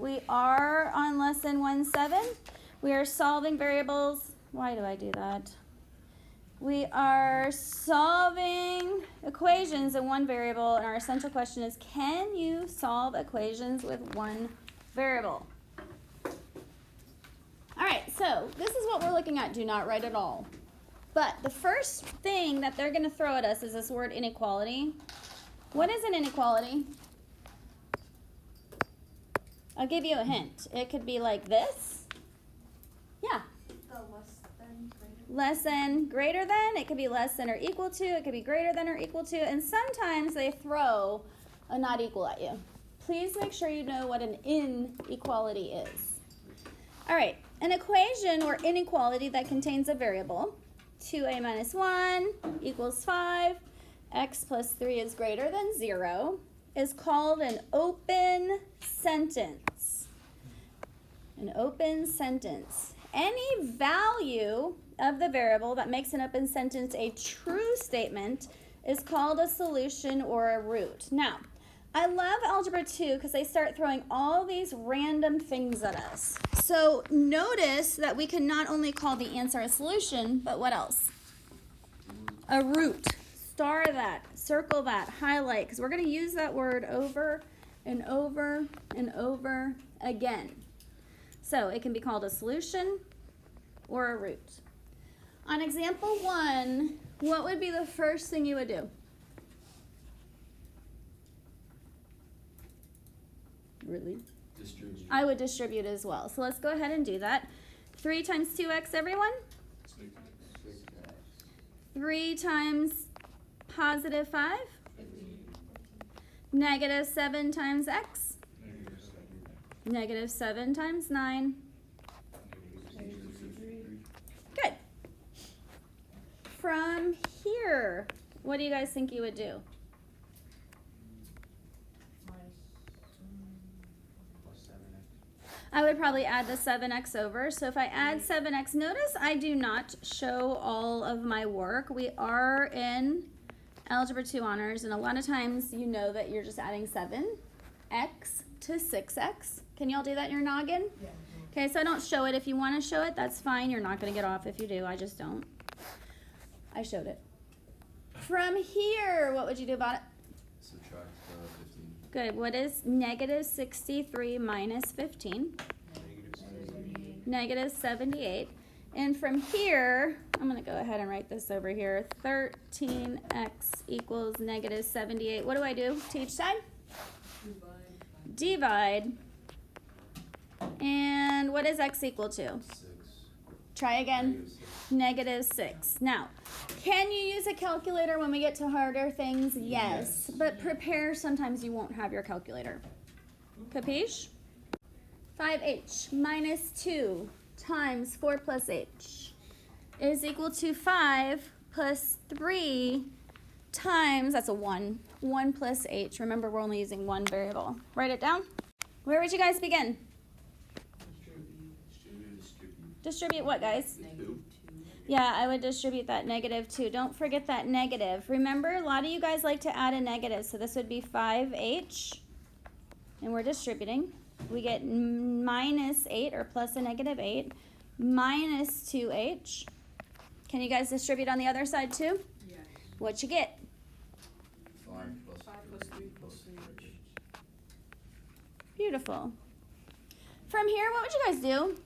We are on lesson 1.7. We are solving variables. Why do I do that? We are solving equations in one variable, and our essential question is, can you solve equations with one variable? All right, so this is what we're looking at. Do not write it all. But the first thing that they're going to throw at us is this word inequality. What is an inequality? I'll give you a hint. It could be like this. Yeah. The Less than, greater than. It could be less than or equal to. It could be greater than or equal to. And sometimes they throw a not equal at you. Please make sure you know what an inequality is. All right. An equation or inequality that contains a variable, 2a minus 1 equals 5, x plus 3 is greater than 0, is called an open sentence. An open sentence. Any value of the variable that makes an open sentence a true statement is called a solution or a root. Now, I love Algebra 2 because they start throwing all these random things at us. So notice that we can not only call the answer a solution, but what else? A root. Star that, circle that, highlight, because we're going to use that word over and over and over again. So it can be called a solution or a root. On example 1, what would be the first thing you would do? Really? Distribute. I would distribute as well. So let's go ahead and do that. 3 times 2x, everyone? 3 times positive 5? Negative 7 times x? Negative 7 times 9. Good. From here, what do you guys think you would do? I would probably add the 7x over. So if I add 7x, notice I do not show all of my work. We are in Algebra 2 Honors, and a lot of times you know that you're just adding 7x to 6x. Can y'all do that in your noggin? Yeah. Okay, so I don't show it. If you want to show it, that's fine. You're not going to get off if you do. I just don't. I showed it. From here, what would you do about it? Subtract 15. Good. What is negative 63 minus 15? Negative 78. And from here, I'm going to go ahead and write this over here. 13x equals negative 78. What do I do to each side? Divide. And what is x equal to? 6. Try again. Negative 6. Now, can you use a calculator when we get to harder things? Yes. But prepare, sometimes you won't have your calculator. Capiche? 5h minus 2 times 4 plus h is equal to 5 plus 3 times, that's a 1, 1 plus h. Remember, we're only using one variable. Write it down. Where would you guys begin? Distribute what, guys? Yeah, I would distribute that negative 2. Don't forget that negative. Remember, a lot of you guys like to add a negative, so this would be 5h, and we're distributing. We get minus 8, or plus a negative 8, minus 2h. Can you guys distribute on the other side too? Yes. What you get? 5 plus 3 plus 3. Beautiful. From here, what would you guys do?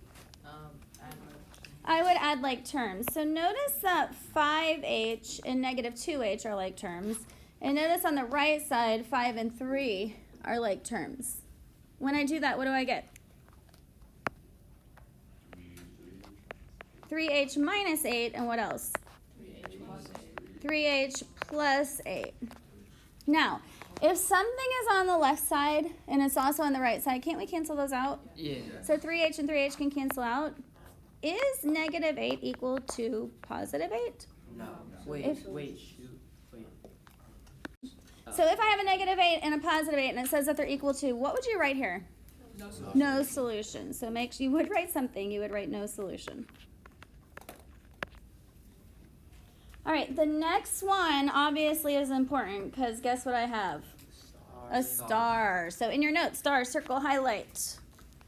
I would add like terms. So notice that 5h and negative 2h are like terms. And notice on the right side, 5 and 3 are like terms. When I do that, what do I get? 3h minus 8, and what else? 3h plus 8. Now, if something is on the left side and it's also on the right side, can't we cancel those out? Yeah. So 3h and 3h can cancel out. Is negative 8 equal to positive 8? No. Wait. So if I have a negative 8 and a positive 8 and it says that they're equal to, what would you write here? No solution. No solution. So make sure you would write something. You would write no solution. All right, the next one obviously is important because guess what I have? A star. So in your notes, star, circle, highlight.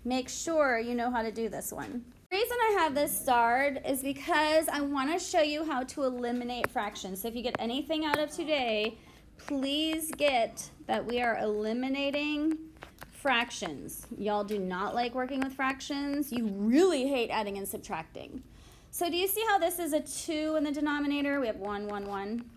Make sure you know how to do this one. The reason I have this starred is because I want to show you how to eliminate fractions. So if you get anything out of today, please get that we are eliminating fractions. Y'all do not like working with fractions. You really hate adding and subtracting. So do you see how this is a 2 in the denominator? We have 1, 1, 1.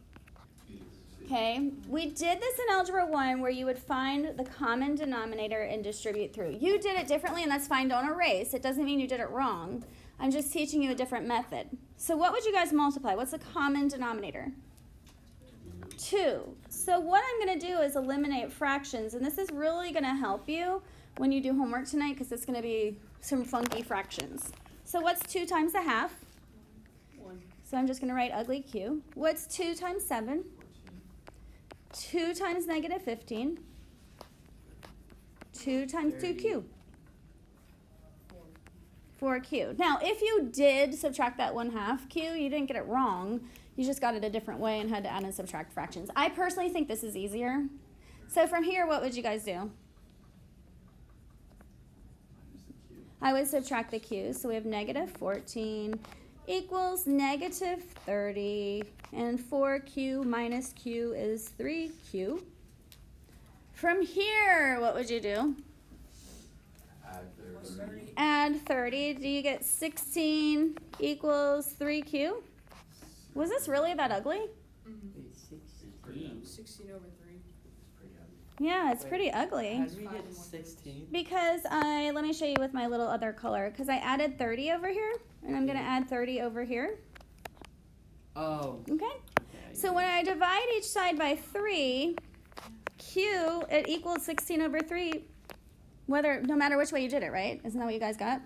Okay, we did this in Algebra 1 where you would find the common denominator and distribute through. You did it differently, and that's fine. Don't erase. It doesn't mean you did it wrong. I'm just teaching you a different method. So what would you guys multiply? What's the common denominator? 2. So what I'm going to do is eliminate fractions, and this is really going to help you when you do homework tonight because it's going to be some funky fractions. So what's 2 times a half? 1. So I'm just going to write ugly Q. What's 2 times 7? 2 times negative 15. 2 times 2Q. 4Q. Now, if you did subtract that 1/2 Q, you didn't get it wrong. You just got it a different way and had to add and subtract fractions. I personally think this is easier. So from here, what would you guys do? I would subtract the Q. So we have negative 14 equals negative 30. And 4Q minus Q is 3Q. From here, what would you do? Add 30. Add 30. Do you get 16 equals 3Q? Was this really that ugly? 16 over 3. Yeah, it's pretty ugly. How did we get 16? Because let me show you with my little other color. Because I added 30 over here, and I'm going to add 30 over here. Oh. Okay? So when I divide each side by 3, Q, it equals 16 over 3, no matter which way you did it, right? Isn't that what you guys got?